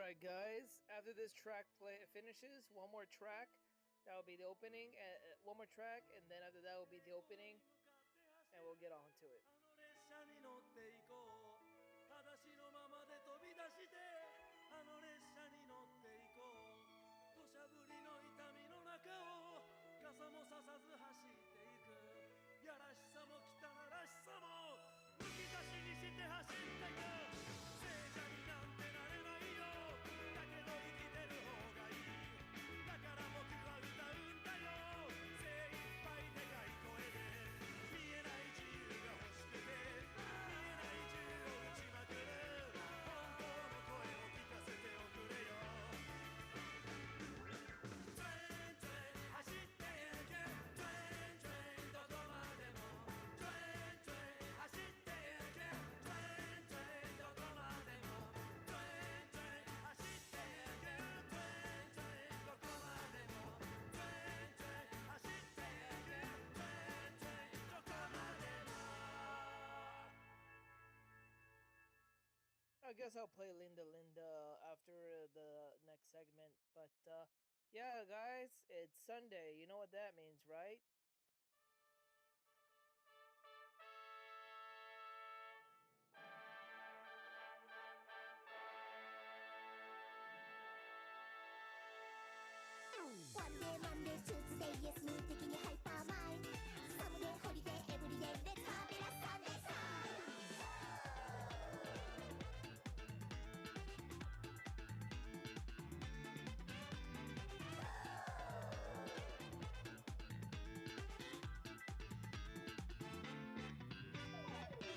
Alright guys, after this track finishes, one more track, that will be the opening, one more track, and then after that will be the opening, and we'll get on to it. 裸足のままで飛び出してあの列車に乗っていこう土砂降りの痛みの中を傘もささず走っていくやらしさも汚らしさもむき出しにして走っていく聖者になんてなれないよだけど生きてる方がいいだから僕は歌うんだよ精一杯でかい声で見えない自由が欲しくて見えない自由を打ちまくる本当の声を聞かせておくれよトレイントレイン走ってゆけトレイントレインどこまでもトレイントレイン走ってゆけトレイントレインどこまでもトレイントレイン走ってゆけトレイントレインどこまでもトレイントレイン走ってゆけトレイントレインどこまでも I guess I'll play Linda Linda after the next segment, but yeah guys, it's Sunday, you know what that means, right? One day, Monday, Tuesday, yes, 無敵にハイパーマインド Someday, holiday, everyday, let's have it a Sunday time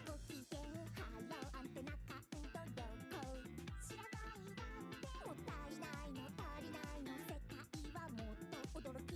ご機嫌ハローアンテナ感度どこ知らないなんてもったいないの足りないの世界はもっと驚き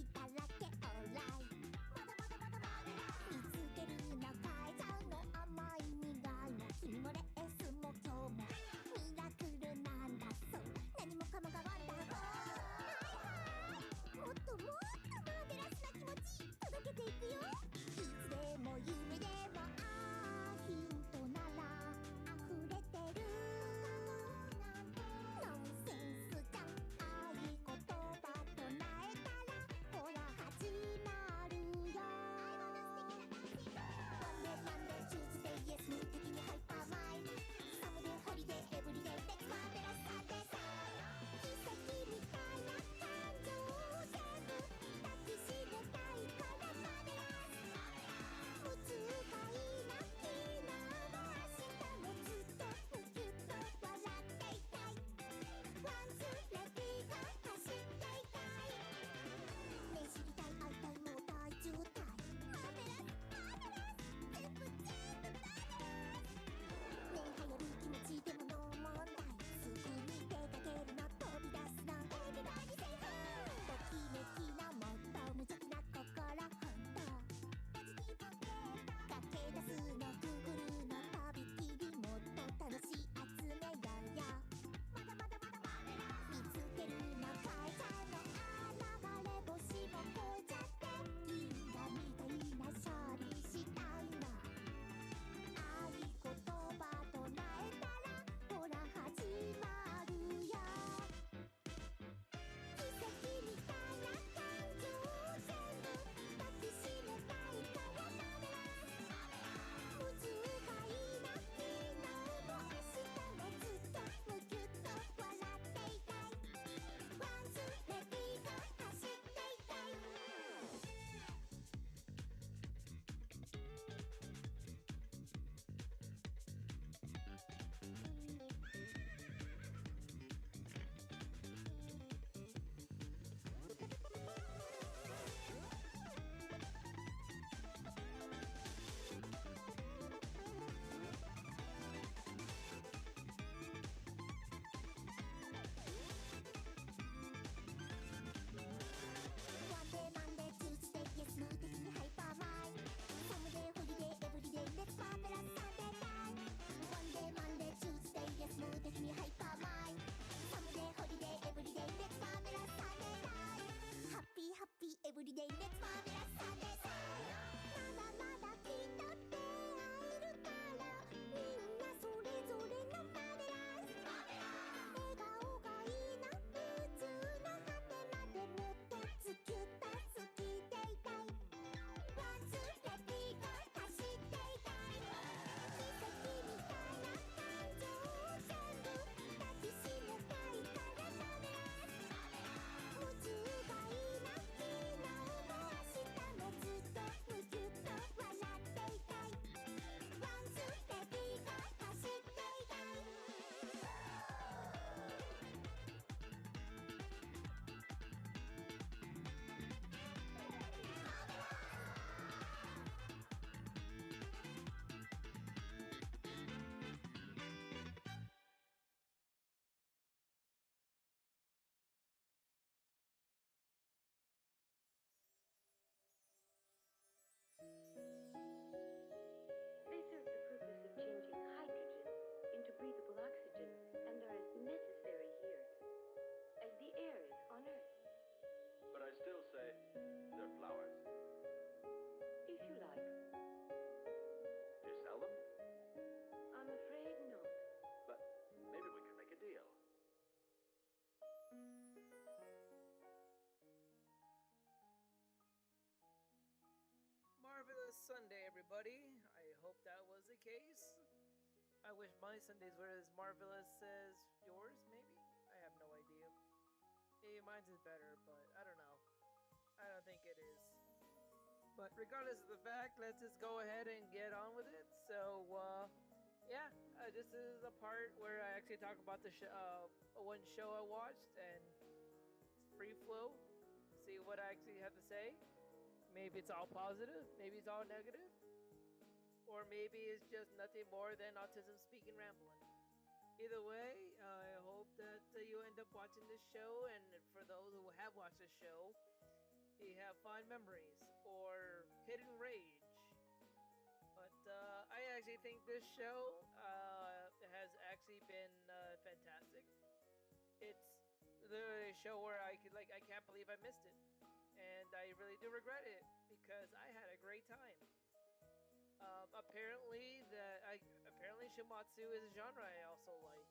everybody. I hope that was the case. I wish my Sundays were as marvelous as yours, maybe? I have no idea. Maybe mine's is better, but I don't know. I don't think it is. But regardless of the fact, let's just go ahead and get on with it. So, yeah, this is a part where I actually talk about the one show I watched and free flow. See what I actually have to say. Maybe it's all positive, maybe it's all negative, or maybe it's just nothing more than autism speaking rambling. Either way, I hope that you end up watching this show, and for those who have watched this show, you have fond memories or hidden rage. But I actually think this show has actually been fantastic. It's literally a show where I can't believe I missed it, and I really do regret it because I had a great time. Apparently Shimatsu is a genre I also like.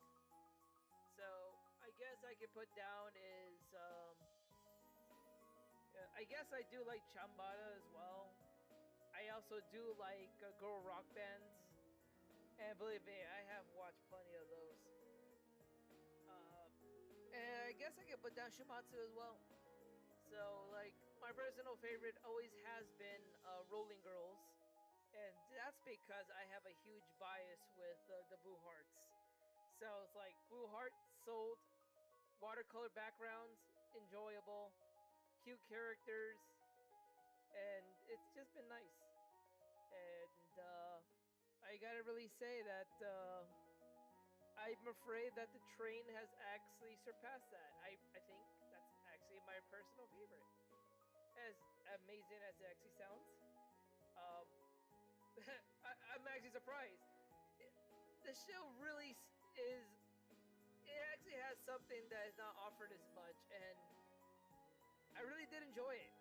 So I guess I could put down is I guess I do like Chambada as well. I also do like girl rock bands, and believe me, I have watched plenty of those. And I guess I could put down Shimatsu as well. So like my personal favorite always has been Rolling Girls, and that's because I have a huge bias with the Blue Hearts. So it's like Blue Heart sold, watercolor backgrounds, enjoyable, cute characters, and it's just been nice. And I gotta really say that I'm afraid that the train has actually surpassed that. I think that's actually my personal favorite. As amazing as it actually sounds, um, I'm actually surprised. The show really is. It actually has something that is not offered as much, and I really did enjoy it.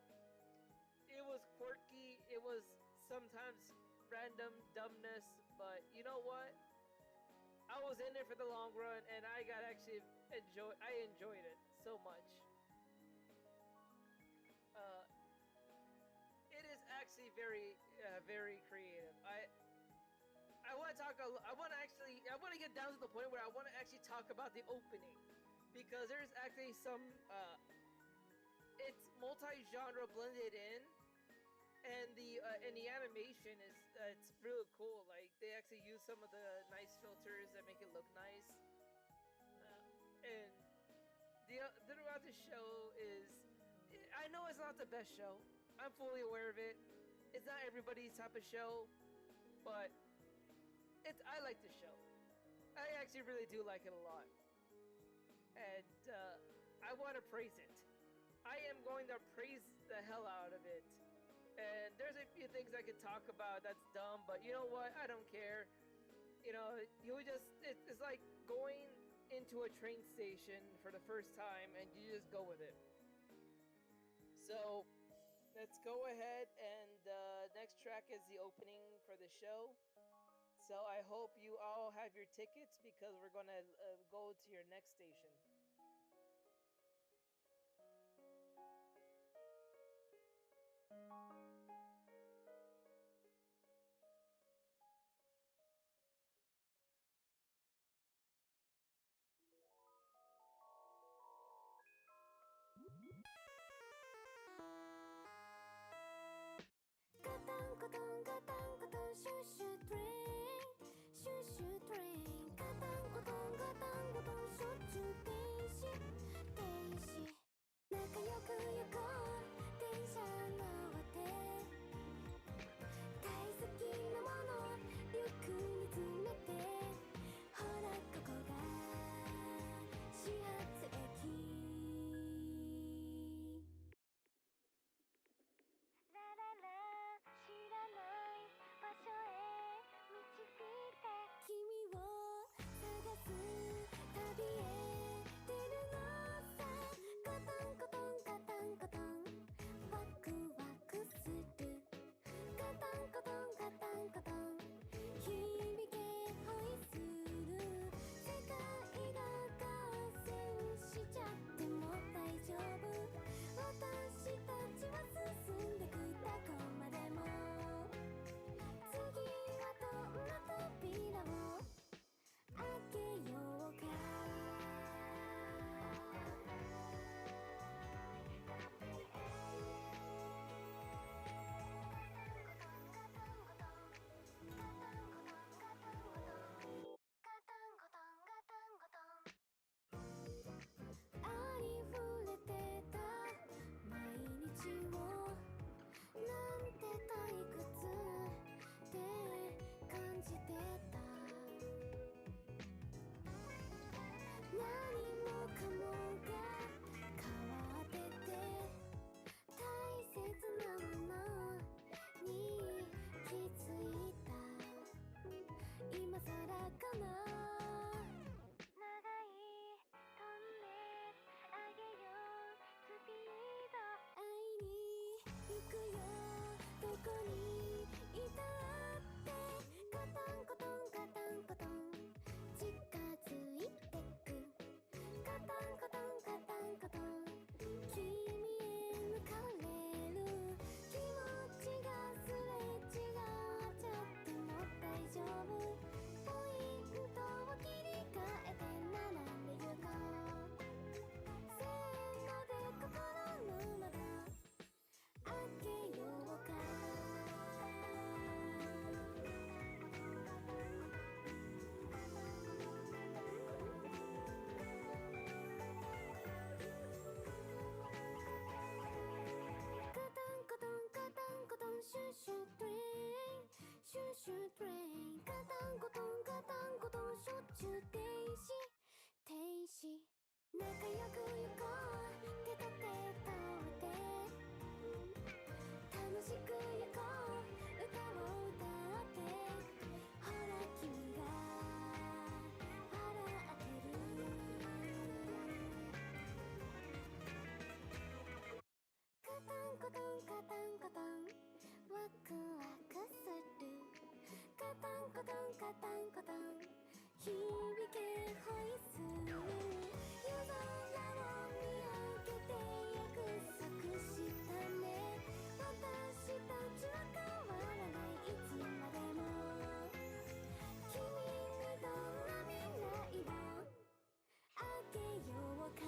It was quirky. It was sometimes random dumbness, but you know what? I was in it for the long run, and I got actually enjoy. I enjoyed it so much. Uh, it is actually very creative. I want to talk. I want to get down to the point where I want to actually talk about the opening, because there's actually some. It's multi-genre blended in, and the animation is it's really cool. Like they actually use some of the nice filters that make it look nice, and throughout the show is. I know it's not the best show. I'm fully aware of it. It's not everybody's type of show, but I like the show. I actually really do like it a lot, and I want to praise it. I am going to praise the hell out of it. And there's a few things I could talk about that's dumb, but you know what? I don't care. You know, it's like going into a train station for the first time and you just go with it. So, let's go ahead, and next track is the opening for the show. So I hope you all have your tickets because we're gonna go to your next station. Katang katang katang shoo shoo train, shoo shoo train. Katang katang katang katang shoo shoo train. にいたってカタンコトンカタンコトン近づいてくカタンコトンカタンコトン君へ抜かれる気持ちがすれ違っちゃっても大丈夫ポイントを切り替えて並んでゆこうせーので心の窓開けようかカタンコトンカタンコトンシュシュトレインシュシュトレインカタンコトンカタンコトンしょっちゅう停止停止仲良く行こう手と手と手楽しく行こう歌を歌ってほら君が笑ってるカタンコトンカタンコトンワクワクするカタンコトンカタンコトン響けホイッスル夜空を見上げて約束したね私たちは変わらないいつまでも君にどんな未来をあげようか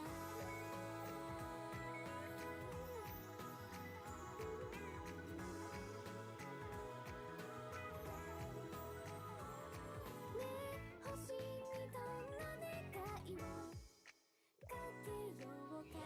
ねえ星にどんな願いをかけようか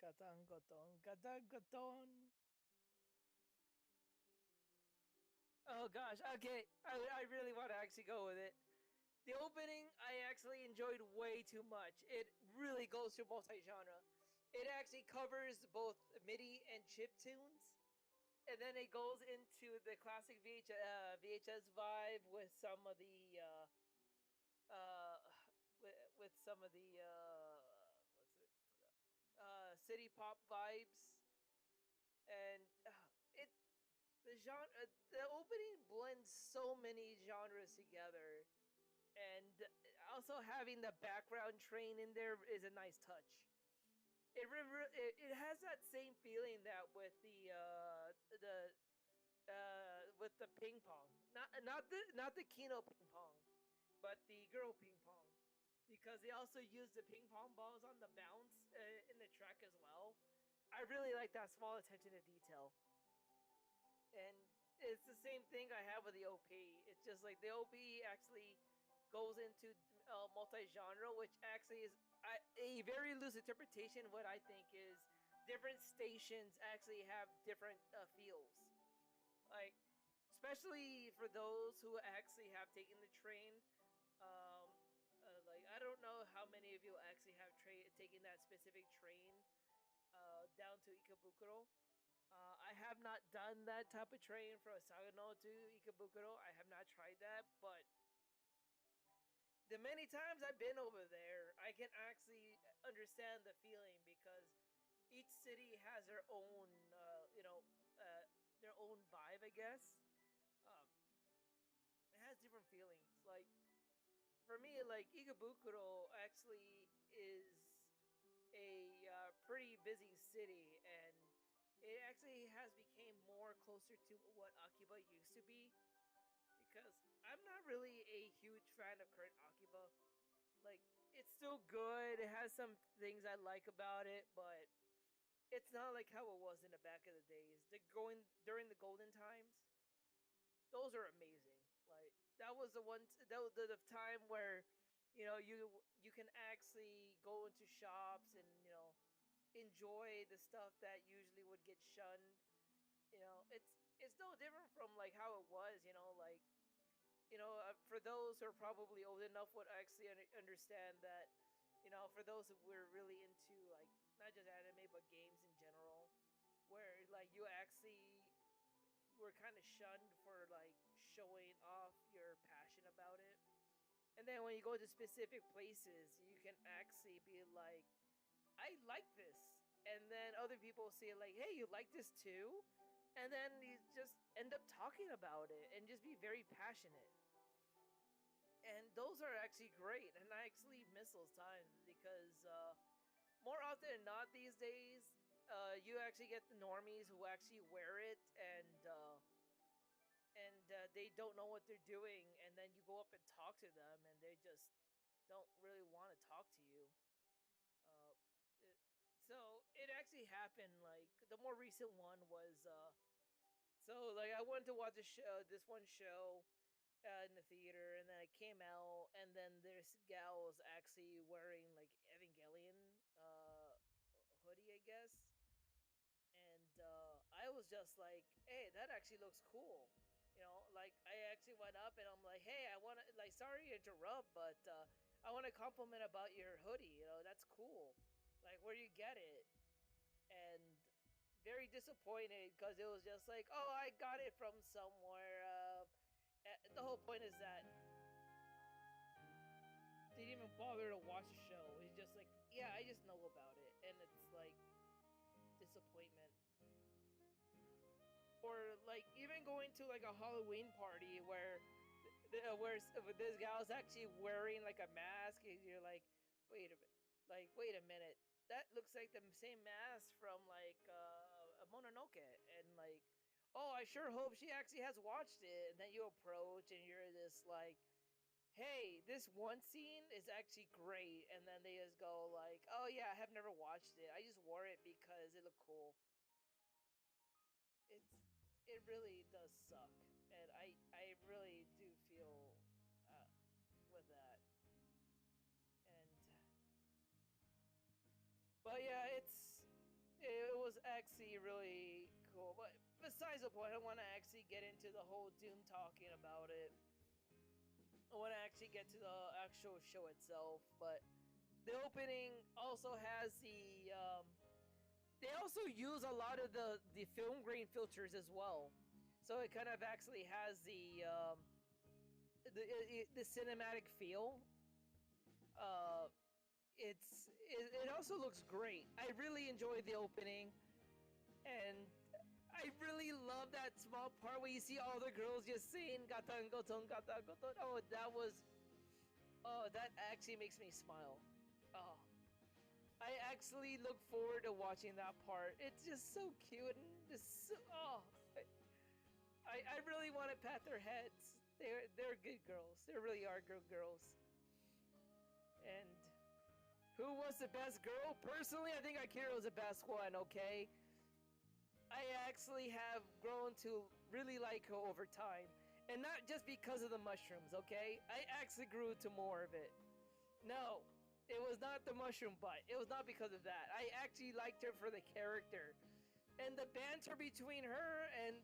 Katangoton, katangoton. Oh gosh, okay. I really want to actually go with it. The opening I actually enjoyed way too much. It really goes to multi-genre. It actually covers both MIDI and chip tunes, and then it goes into the classic VHS vibe with some of the with some of the what's it city pop vibes, and it the genre the opening blends so many genres together, and also having the background train in there is a nice touch. It has that same feeling that with the with the ping pong, not the Kino ping pong, but the girl ping pong, because they also use the ping pong balls on the bounce in the track as well. I really like that small attention to detail, and it's the same thing I have with the OP. It's just like the OP actually goes into multi-genre, which actually is a very loose interpretation. What I think is different stations actually have different feels, like especially for those who actually have taken the train. Like I don't know how many of you actually have taken that specific train down to Ikebukuro. I have not done that type of train from Sagano to Ikebukuro. I have not tried that, but the many times I've been over there, I can actually understand the feeling, because each city has their own, their own vibe, I guess. Um, it has different feelings. Like for me, like Ikebukuro actually is a pretty busy city, and it actually has become more closer to what Akiba used to be, because I'm not really a huge fan of current Akiba. Like, it's still good. It has some things I like about it, but it's not like how it was in the back of the days. The going during the golden times, those are amazing. Like that was the time where you can actually go into shops and enjoy the stuff that usually would get shunned. It's no different from like how it was. Like for those who are probably old enough would actually understand that. For those who were really into like not just anime but games in general, where like you actually were kind of shunned for like showing off your passion about it. And then when you go to specific places, you can actually be like, I like this. And then other people say like, hey, you like this too? And then you just end up talking about it and just be very passionate. And those are actually great. And I actually miss those times because more often than not these days, you actually get the normies who actually wear it and they don't know what they're doing, and then you go up and talk to them, and they just don't really want to talk to you. Uh, it, so it actually happened. Like the more recent one was, so like I went to watch a show, this one show in the theater, and then I came out, and then this gal was actually wearing like Evangelion hoodie, I guess, and I was just like, "Hey, that actually looks cool." You know, like I actually went up and I'm like, "Hey, I want to like, sorry to interrupt, but I want to compliment about your hoodie. You know, that's cool. Like, where do you get it?" And very disappointed because it was just like, "Oh, I got it from somewhere." The whole point is that they didn't even bother to watch the show. It's just like, yeah, I just know about it, and it's like disappointment. Or like even going to like a Halloween party where where this gal's actually wearing like a mask, and you're like, wait a minute, that looks like the same mask from like a Mononoke, and like, oh, I sure hope she actually has watched it. And then you approach and you're this like, hey, this one scene is actually great, and then they just go like, oh yeah, I have never watched it, I just wore it because it looked cool. It really does suck, and I really do feel uh, with that. And but yeah, it was actually really cool. But besides the point, I want to actually get into the whole Doom talking about it. I want to actually get to the actual show itself, but the opening also has they also use a lot of the film grain filters as well, so it kind of actually has the cinematic feel. Uh, it also looks great. I really enjoyed the opening, and I really love that small part where you see all the girls just saying "gatan goton gatan goton." Oh, that actually makes me smile. Oh, I actually look forward to watching that part. It's just so cute and just so, oh, I really want to pat their heads. They're good girls. They really are good girls. And who was the best girl? Personally, I think Akira was the best one. Okay, I actually have grown to really like her over time, and not just because of the mushrooms. Okay, I actually grew to more of it. No, it was not the mushroom butt. It was not because of that. I actually liked her for the character, and the banter between her and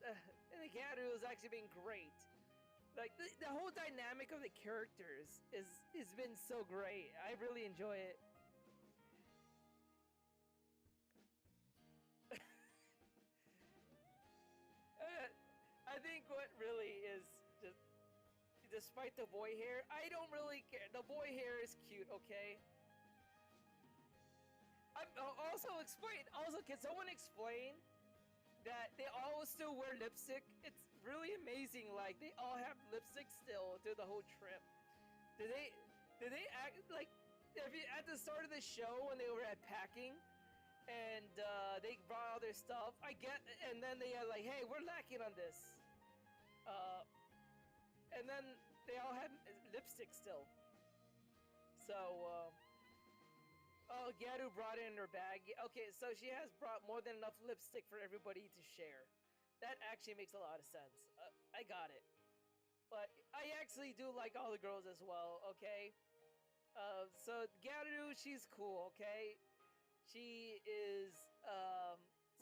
the cat was actually been great. Like the whole dynamic of the characters is been so great. I really enjoy it. I think what really is just, despite the boy hair, I don't really care. The boy hair is cute, okay? Also explain. Also, can someone explain that they all still wear lipstick? It's really amazing. Like they all have lipstick still through the whole trip. Did they? Did they act like? If you, at the start of the show when they were at packing, and they brought all their stuff, I get, and then they are like, "Hey, we're lacking on this," uh, and then they all had lipstick still. So. Oh, Garu brought it in her bag. Okay, so she has brought more than enough lipstick for everybody to share. That actually makes a lot of sense. I got it. But I actually do like all the girls as well, okay? So Garu, she's cool, okay? She is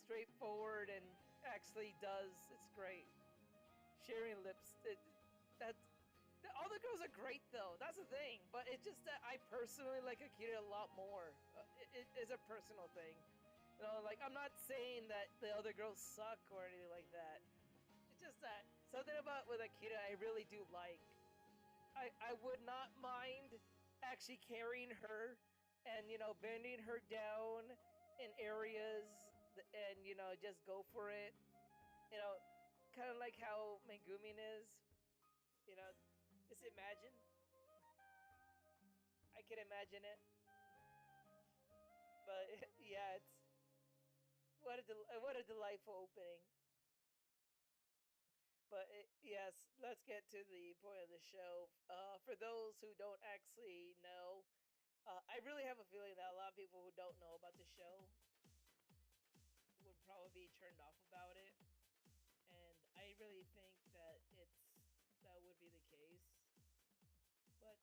straightforward and actually does. It's great. Sharing lips. That all the girls are great though. That's the thing. But it's just that I personally like Akira a lot more. It is a personal thing. You know, like I'm not saying that the other girls suck or anything like that. It's just that something about with Akira I really do like. I would not mind actually carrying her and bending her down in areas and just go for it. You know, kind of like how Megumin is. You know, just imagine. I can imagine it. But yeah, it's what a delightful opening. But yes, let's get to the point of the show. For those who don't actually know, I really have a feeling that a lot of people who don't know about the show would probably be turned off about it, and I really think that that would be the case. But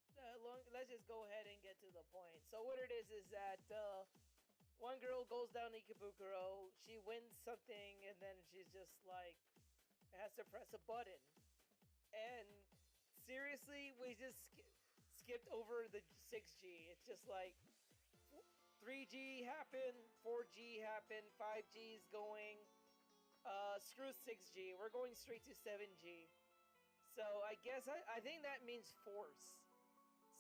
let's just go ahead and get to the point. So what it is that one girl goes down Ikebukuro, she wins something, and then she's just like has to press a button. And seriously, we just skipped over the 6G. It's just like 3G happened, 4G happened, 5G's going. Screw 6G. We're going straight to 7G. So I guess I think that means force.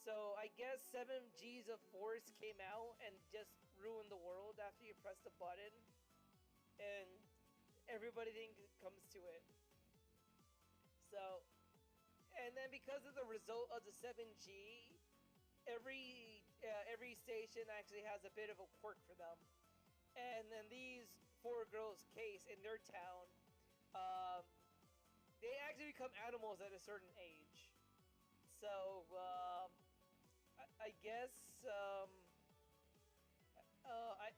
So I guess 7Gs of force came out and just ruined the world after you press the button. And everybody comes to it. So, and then because of the result of the 7G, every station actually has a bit of a quirk for them. And then these four girls' case in their town, they actually become animals at a certain age. So I guess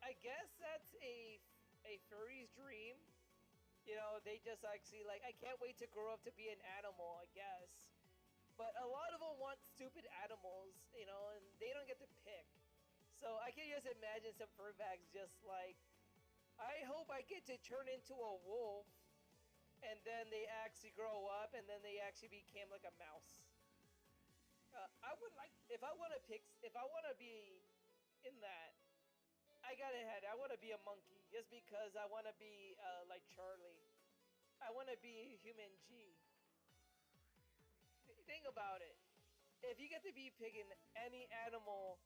I guess that's a furry's dream. They just actually like I can't wait to grow up to be an animal. I guess. But a lot of them want stupid animals, and they don't get to pick. So I can just imagine some furbags just like, I hope I get to turn into a wolf, and then they actually grow up, and then they actually became like a mouse. I would like if I want to be in that. I got ahead. I want to be a monkey just because I want to be like Charlie. I want to be a human G. Think about it. If you get to be picking any animal,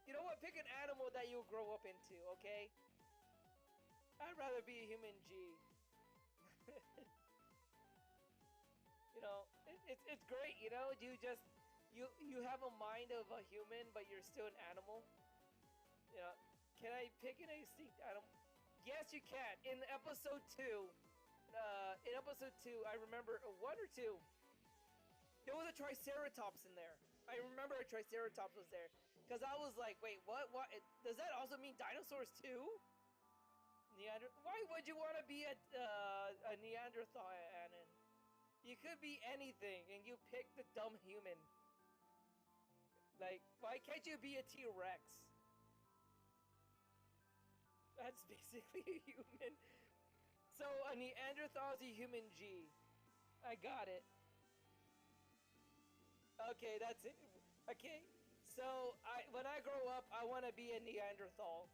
you know what? Pick an animal that you'll grow up into, okay? I'd rather be a human G. It's great, you have a mind of a human, but you're still an animal. Can I pick an extinct animal? Yes, you can. In episode 2, I remember one or two. There was a Triceratops in there. I remember a Triceratops was there. Because I was like, wait, what? Does that also mean dinosaurs too? Why would you want to be a Neanderthal, Anon? You could be anything, and you pick the dumb human. Like, why can't you be a T-Rex? That's basically a human. So, a Neanderthal is a human G. I got it. Okay, that's it. Okay, so when I grow up, I want to be a Neanderthal.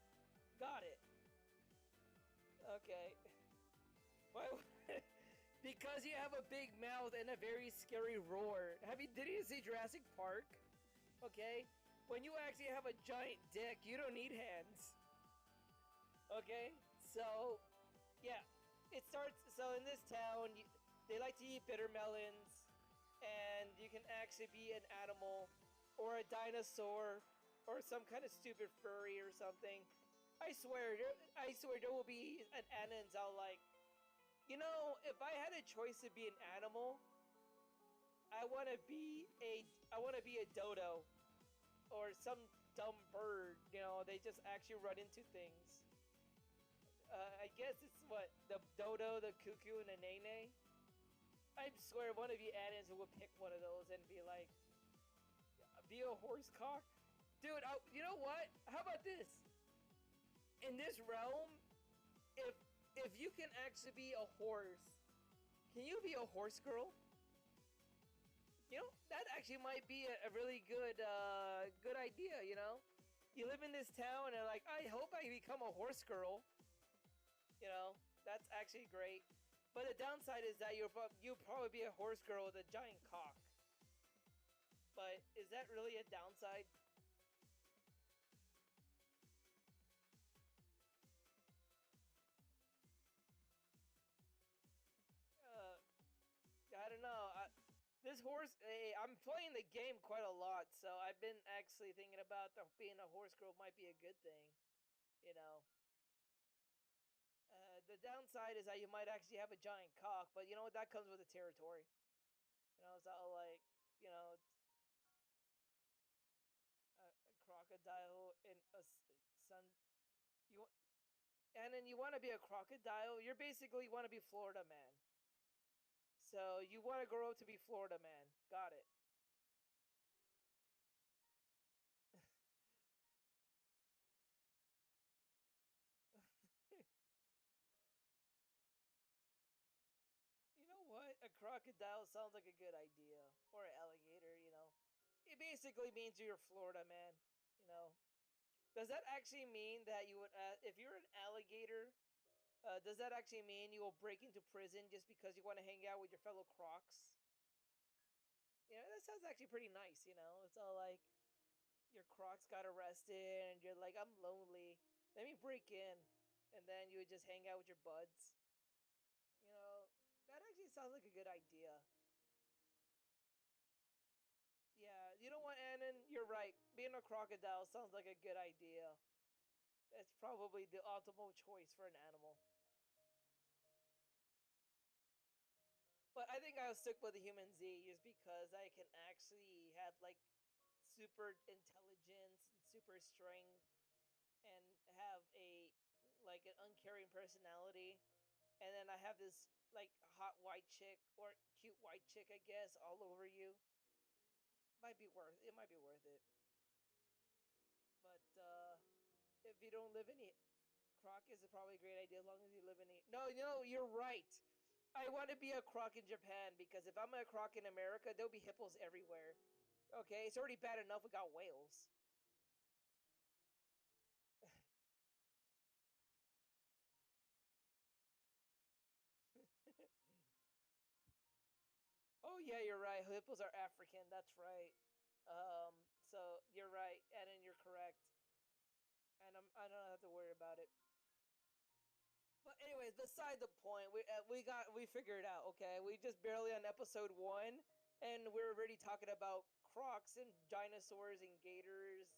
Got it. Okay. Why? Because you have a big mouth and a very scary roar. Did you see Jurassic Park? Okay. When you actually have a giant dick, you don't need hands. Okay. So, yeah, it starts. So in this town, they like to eat bitter melons. And you can actually be an animal, or a dinosaur, or some kind of stupid furry or something. I swear there will be an Anons out like, if I had a choice to be an animal, I want to be a dodo, or some dumb bird. They just actually run into things. I guess it's what the dodo, the cuckoo, and the nene. I swear one of you Annans would pick one of those and be like, be a horse cock? Dude, you know what? How about this? In this realm, if you can actually be a horse, can you be a horse girl? That actually might be a really good idea, You live in this town, and like, I hope I become a horse girl. You know, that's actually great. But the downside is that you'll probably be a horse girl with a giant cock. But is that really a downside? Uh, I don't know. This horse, hey, I'm playing the game quite a lot, so I've been actually thinking about being a horse girl might be a good thing. You know, the downside is that you might actually have a giant cock, but you know what? That comes with the territory. You know, it's all like, you know, a crocodile in a sun. You and then you want to be a crocodile. You're basically want to be Florida man. So you want to grow up to be Florida man. Got it. You know what? A crocodile sounds like a good idea, or an alligator. You know, it basically means you're Florida man. You know, does that actually mean that you would, if you're an alligator, does that actually mean you will break into prison just because you want to hang out with your fellow crocs? You know, that sounds actually pretty nice. You know, it's all like your crocs got arrested, and you're like, I'm lonely. Let me break in, and then you would just hang out with your buds. You know, that actually sounds like a good idea. Yeah, you know what, Annan? You're right. Being a crocodile sounds like a good idea. That's probably the optimal choice for an animal. But I think I'll stick with the human Z just because I can actually have like super intelligence and super strength and have a like an uncaring personality. And then I have this like hot white chick or cute white chick, I guess, all over you. Might be worth it. But if you don't live in croc is probably a great idea as long as you live in no, you're right. I want to be a croc in Japan because if I'm a croc in America, there'll be hippos everywhere. Okay, it's already bad enough we got whales. Oh yeah, you're right. Hippos are African. That's right. So you're right, and then you're correct, and I don't have to worry about it. But anyways, beside the point, we figured it out. Okay, we just barely on episode one, and we're already talking about crocs and dinosaurs and gators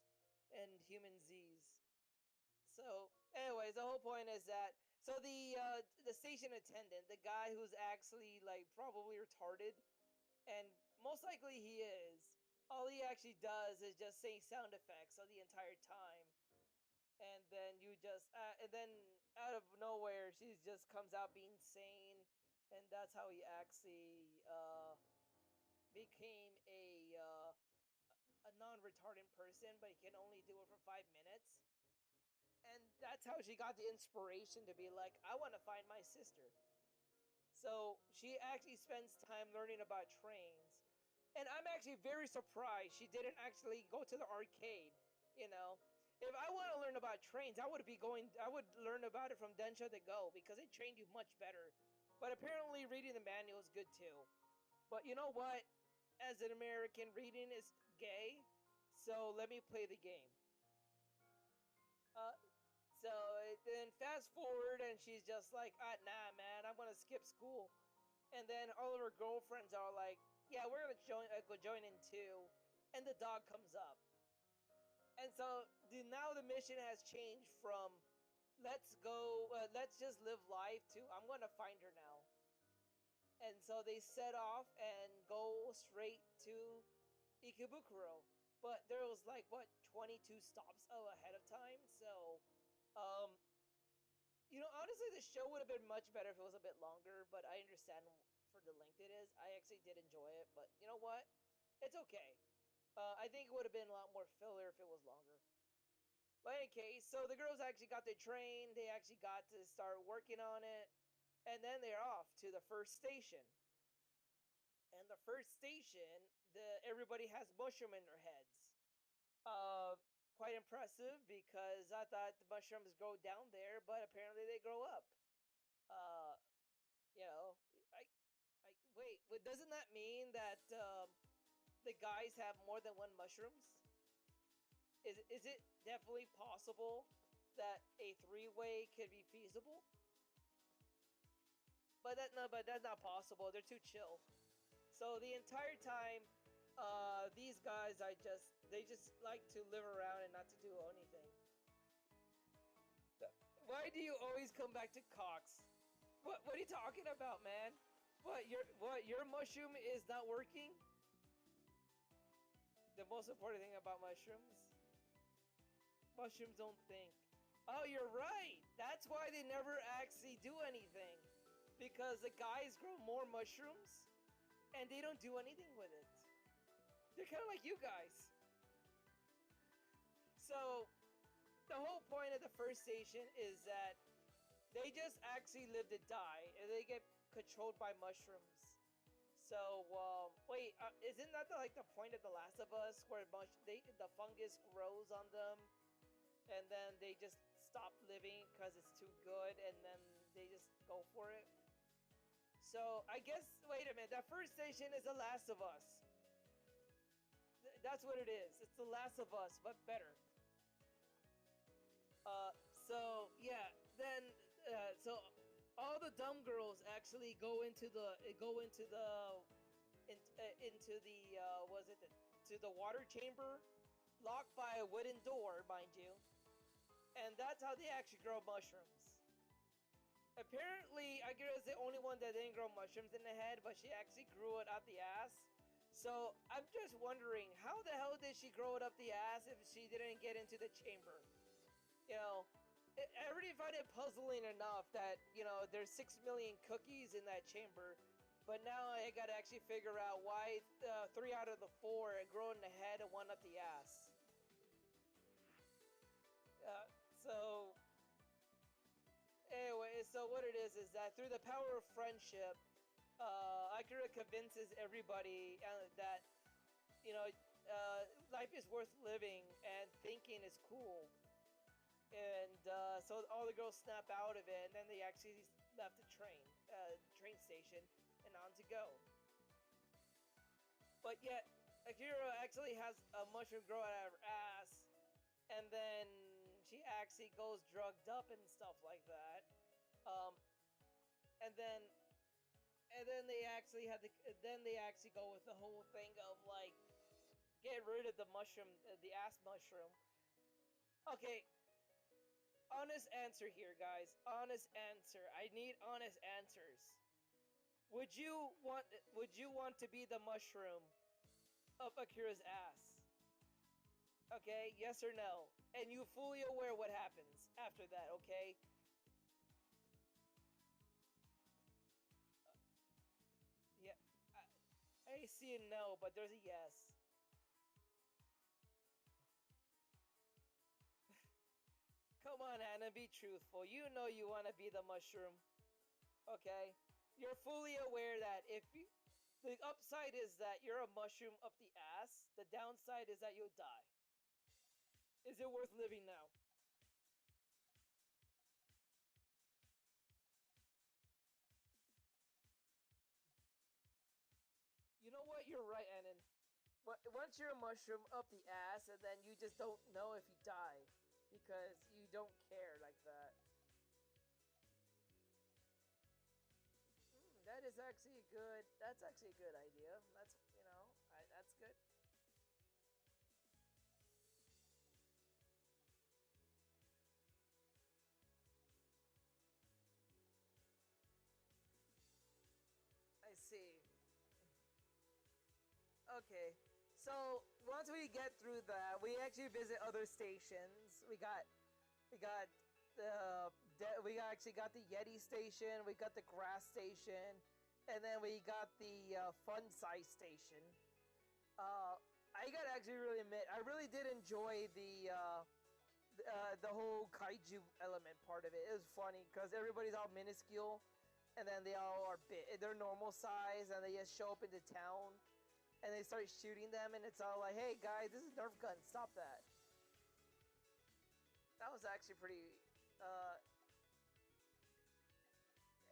and human Z's. So, anyways, the whole point is that the station attendant, the guy who's actually like probably retarded, and most likely he is. All he actually does is just say sound effects all the entire time, and then and then out of nowhere, she just comes out being sane, and that's how he actually became a non-retardant person, but he can only do it for 5 minutes. And that's how she got the inspiration to be like, I want to find my sister. So she actually spends time learning about trains. And I'm actually very surprised she didn't actually go to the arcade, you know. If I want to learn about trains, I would learn about it from Densha to Go because it trained you much better. But apparently reading the manual is good too. But you know what? As an American, reading is gay. So let me play the game. Uh, so then fast forward, and she's just like, nah, man, I'm gonna skip school. And then all of her girlfriends are like, yeah, we're gonna go join in too. And the dog comes up. And so now the mission has changed from let's just live life to I'm gonna find her now. And so they set off and go straight to Ikebukuro. But there was like what 22 stops ahead of time, so um, honestly, the show would have been much better if it was a bit longer. But I understand for the length it is. I actually did enjoy it, but you know what? It's okay. I think it would have been a lot more filler if it was longer. But in any case, so the girls actually got their train. They actually got to start working on it, and then they're off to the first station. And the first station, everybody has mushroom in their heads. Uh, Quite impressive because I thought the mushrooms grow down there, but apparently they grow up. Uh, you know, I wait. Doesn't that mean that the guys have more than one mushrooms? Is it definitely possible that a three-way could be feasible? But that's not possible. They're too chill. So the entire time, these guys, they just like to live around and not to do anything. Why do you always come back to Cox? What are you talking about, man? Your mushroom is not working? The most important thing about mushrooms? Mushrooms don't think. Oh, you're right! That's why they never actually do anything. Because the guys grow more mushrooms, and they don't do anything with it. They're kind of like you guys. So, the whole point of the first station is that they just actually live to die, and they get controlled by mushrooms. So, wait, isn't that like the point of The Last of Us, where the fungus grows on them, and then they just stop living because it's too good, and then they just go for it? So, I guess, wait a minute, that first station is The Last of Us. That's what it is. It's The Last of Us, but better. So, yeah, then, so all the dumb girls actually go into the to the water chamber, locked by a wooden door, mind you, and that's how they actually grow mushrooms. Apparently, Akira is the only one that didn't grow mushrooms in the head, but she actually grew it out the ass. So I'm just wondering, how the hell did she grow it up the ass if she didn't get into the chamber? You know, I already find it puzzling enough that, you know, there's 6 million cookies in that chamber, but now I gotta actually figure out why 3 out of the 4 grow in the head and 1 up the ass. So anyway, so what it is that through the power of friendship, Akira convinces everybody that, you know, life is worth living and thinking is cool. And so all the girls snap out of it, and then they actually left the train station, and on to go. But yet, Akira actually has a mushroom grow out of her ass, and then she actually goes drugged up and stuff like that. And then they actually go with the whole thing of like, get rid of the mushroom, the ass mushroom. Okay, honest answer here, guys. Honest answer. I need honest answers. Would you want to be the mushroom up Akira's ass? Okay, yes or no? And you fully aware what happens after that, okay? Yeah, I see a no, but there's a yes. Come on, Anna, be truthful. You know you want to be the mushroom. Okay? You're fully aware that the upside is that you're a mushroom up the ass. The downside is that you'll die. Is it worth living now? You know what? You're right, Annan. Once you're a mushroom up the ass, and then you just don't know if you die. Because you don't care like that. That's actually a good idea. That's, that's good. I see. Okay. So once we get through that, we actually visit other stations. We actually got the Yeti station, we got the grass station, and then we got the fun size station. I gotta actually really admit, I really did enjoy the whole kaiju element part of it. It was funny because everybody's all minuscule, and then they all are they're normal size, and they just show up into town. And they start shooting them, and it's all like, hey guys, this is Nerf gun, stop that. was actually pretty. Uh,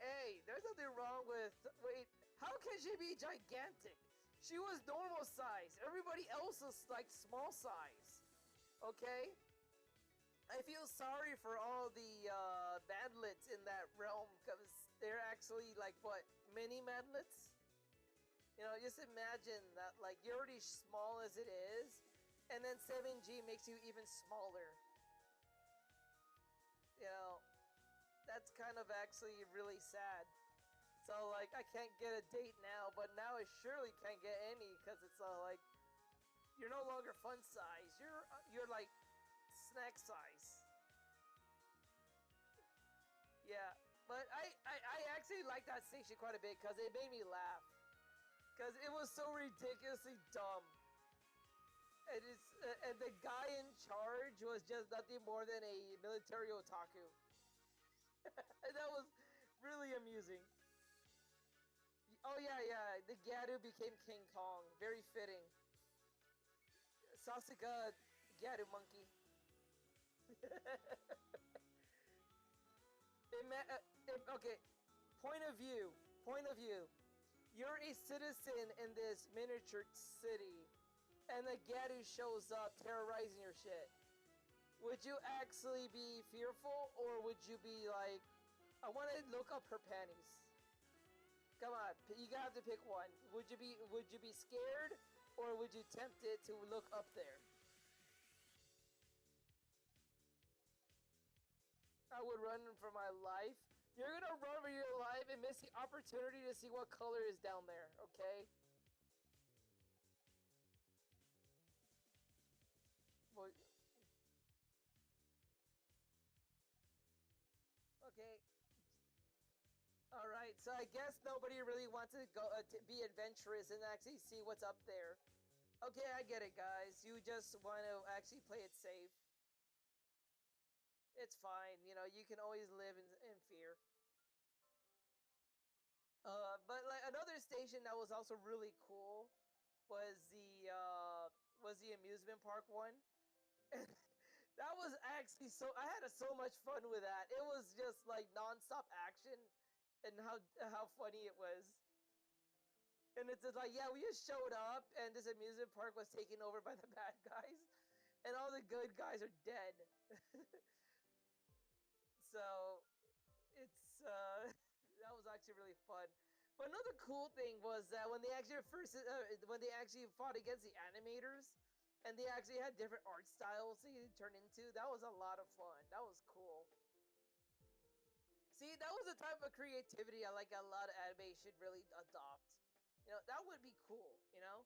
hey, there's nothing wrong with. Wait, how can she be gigantic? She was normal size. Everybody else was like small size. Okay? I feel sorry for all the manlets in that realm because they're actually like what, mini manlets? You know, just imagine that like you're already small as it is, and then 7G makes you even smaller. You know, that's kind of actually really sad. So like I can't get a date now, but now I surely can't get any because it's like you're no longer fun size. You're like snack size. Yeah, but I actually like that station quite a bit because it made me laugh. Because it was so ridiculously dumb. And the guy in charge was just nothing more than a military otaku. And that was really amusing. Oh yeah, the Garu became King Kong. Very fitting. Sasuga, Garu monkey. Okay, point of view. You're a citizen in this miniature city, and the Garu shows up terrorizing your shit. Would you actually be fearful, or would you be like, I want to look up her panties? Come on, you gotta have to pick one. Would you be scared, or would you tempt it to look up there? I would run for my life. You're gonna run for your life and miss the opportunity to see what color is down there, okay? Well, okay. Alright, so I guess nobody really wants to go to be adventurous and actually see what's up there. Okay, I get it, guys. You just want to actually play it safe. It's fine, you know, you can always live in fear. But like another station that was also really cool was the amusement park one. That was actually so I had so much fun with that. It was just like non-stop action and how funny it was. And it's just like, yeah, we just showed up and this amusement park was taken over by the bad guys and all the good guys are dead. So it's that was actually really fun. But another cool thing was that when they actually fought against the animators, and they actually had different art styles they could turn into, that was a lot of fun. That was cool. See, that was the type of creativity I like a lot of anime should really adopt. You know, that would be cool. You know,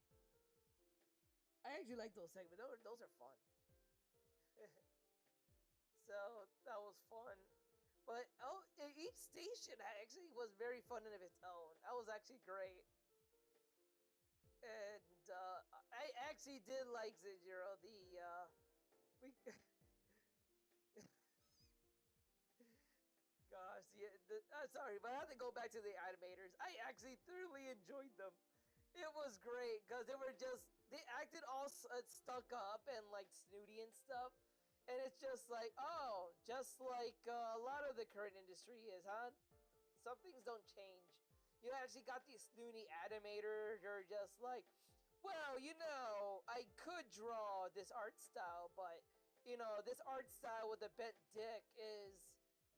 I actually like those segments. Those are fun. So that was fun. But each station actually was very fun in of its own. That was actually great. And I actually did like Zero. We gosh, yeah. Sorry, but I have to go back to the animators. I actually thoroughly enjoyed them. It was great because they acted all stuck up and like snooty and stuff. And it's just like, oh, just like a lot of the current industry is, huh? Some things don't change. You actually got these snooty animators who are just like, well, you know, I could draw this art style, but, you know, this art style with the bent dick is,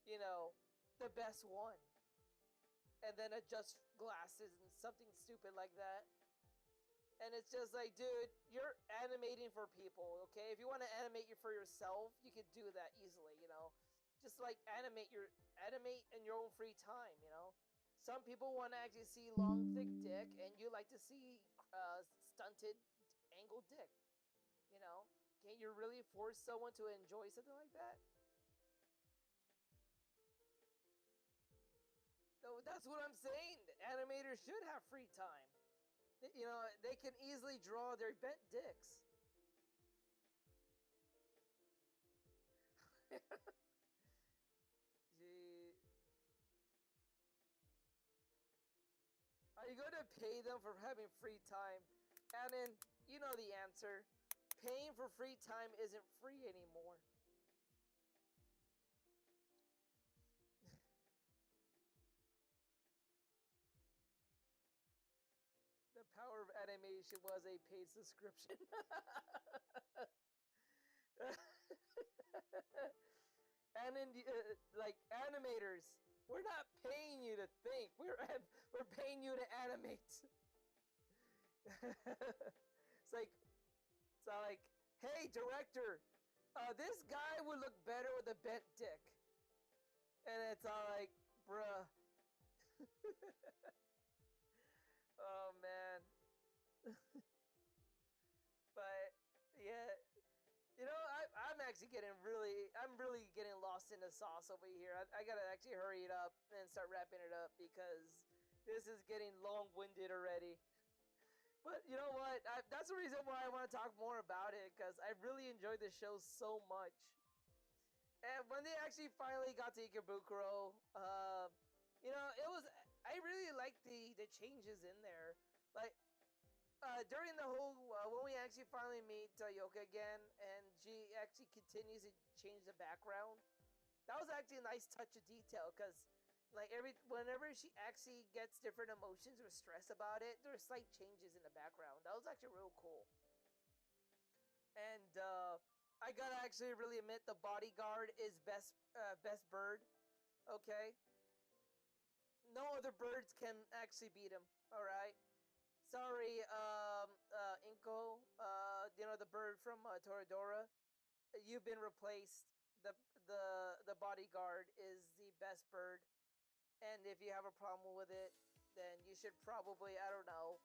you know, the best one. And then adjust glasses and something stupid like that. And it's just like, dude, you're animating for people, okay? If you want to animate for yourself, you could do that easily, you know? Just like animate in your own free time, you know? Some people want to actually see long, thick dick, and you like to see stunted, angled dick, you know? Can you really force someone to enjoy something like that? So that's what I'm saying. Animators should have free time. You know, they can easily draw their bent dicks. Gee. Are you going to pay them for having free time? And then, you know the answer. Paying for free time isn't free anymore. animation was a paid subscription. And in like animators, we're not paying you to think. We're paying you to animate. It's all like, hey director, this guy would look better with a bent dick. And it's all like, bruh. Oh man. But yeah, you know, I'm actually I'm really getting lost in the sauce over here. I gotta actually hurry it up and start wrapping it up because this is getting long-winded already. But you know what? That's the reason why I want to talk more about it, because I really enjoyed the show so much. And when they actually finally got to Ikebukuro, you know, I really liked the changes in there. Like, during the whole, when we actually finally meet Yoka again, and she actually continues to change the background, that was actually a nice touch of detail, because like whenever she actually gets different emotions or stress about it, there's slight changes in the background. That was actually real cool. And I gotta actually really admit, the bodyguard is best bird. Okay, no other birds can actually beat him. All right, sorry, Inko. You know, the bird from Toradora. You've been replaced. The bodyguard is the best bird. And if you have a problem with it, then you should probably, I don't know,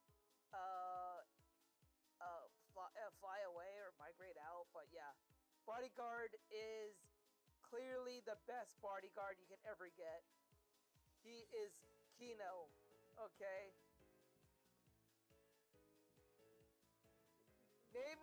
fly away or migrate out. But yeah, bodyguard is clearly the best bodyguard you can ever get. He is Kino, okay? Name me